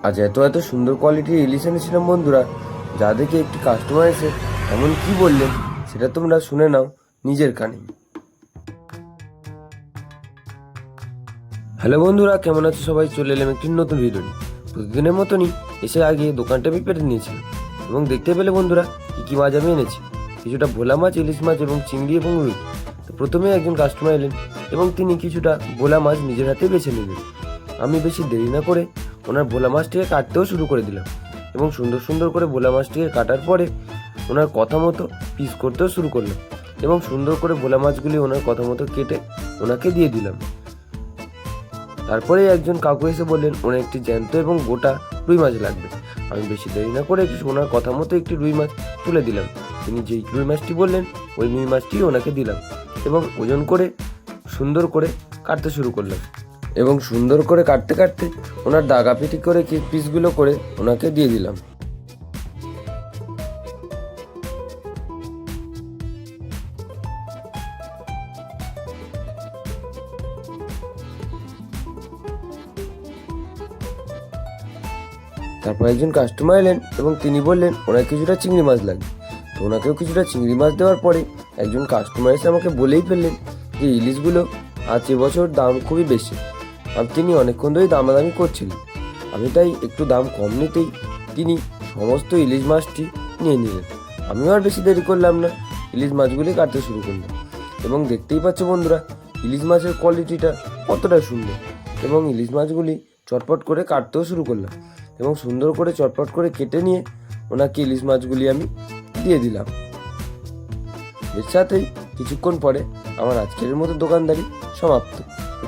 আজ এত এত সুন্দর কোয়ালিটির ইলিশ এনেছিলাম বন্ধুরা, যা দেখে একটি কাস্টমার এসে এমন কি বললেন সেটা তোমরা শুনে নাও নিজের কানে। হ্যালো বন্ধুরা, কেমন আছো সবাই? চলে এলাম একটি নতুন ভিডিও নিয়ে। প্রতিদিনের মতনই এসে আগে দোকানটা আমি পেতে নিয়েছিলাম এবং দেখতে পেলে বন্ধুরা কী কী মাছ আমি এনেছি। কিছুটা ভোলা মাছ, ইলিশ মাছ এবং চিংড়ি এবং রুই। তো প্রথমে একজন কাস্টমার এলেন এবং তিনি কিছুটা ভোলা মাছ নিজের হাতে বেছে নিলেন। আমি বেশি দেরি না করে ওনার ভোলা মাছটিকে কাটতেও শুরু করে দিলাম এবং সুন্দর সুন্দর করে ভোলা মাছটিকে কাটার পরে ওনার কথা মতো পিস করতেও শুরু করলাম এবং সুন্দর করে ভোলা মাছগুলি ওনার কথা মতো কেটে ওনাকে দিয়ে দিলাম। তারপরে একজন কাকু এসে বললেন ওনার একটি জ্যান্ত এবং গোটা রুই মাছ লাগবে। আমি বেশি দেরি না করে ওনার কথা মতো একটি রুই মাছ তুলে দিলাম। তিনি যেই রুই মাছটি বললেন ওই রুই মাছটি ওনাকে দিলাম এবং ওজন করে সুন্দর করে কাটতে শুরু করলাম এবং সুন্দর করে কাটতে কাটতে ওনার দাগাপিটি করে পিসগুলো করে ওনাকে দিয়ে দিলাম। তারপর একজন কাস্টমার এলেন এবং তিনি বললেন ওনার কিছুটা চিংড়ি মাছ লাগবে। তো ওনাকেও কিছুটা চিংড়ি মাছ দেওয়ার পরে একজন কাস্টমার এসে আমাকে বলেই ফেললেন যে ইলিশগুলো আজ এবছর দাম খুবই বেশি। আর তিনি অনেকক্ষণ ধরেই দামাদামি করছিলেন। আমি তাই একটু দাম কম নিতেই তিনি সমস্ত ইলিশ মাছটি নিয়ে নিলেন। আমিও আর বেশি দেরি করলাম না, ইলিশ মাছগুলি কাটতে শুরু করলাম এবং দেখতেই পাচ্ছ বন্ধুরা ইলিশ মাছের কোয়ালিটিটা কতটা সুন্দর এবং ইলিশ মাছগুলি চটপট করে কাটতেও শুরু করলাম এবং সুন্দর করে চটপট করে কেটে নিয়ে ওনাকে ইলিশ মাছগুলি আমি দিয়ে দিলাম। এর সাথেই কিছুক্ষণ পরে আমার আজকের মতো দোকানদারি সমাপ্ত।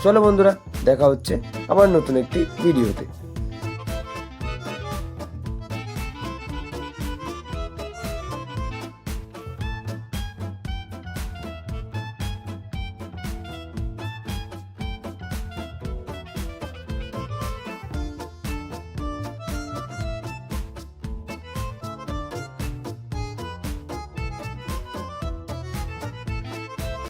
চলো বন্ধুরা, দেখা হচ্ছে আবার নতুন একটি ভিডিওতে।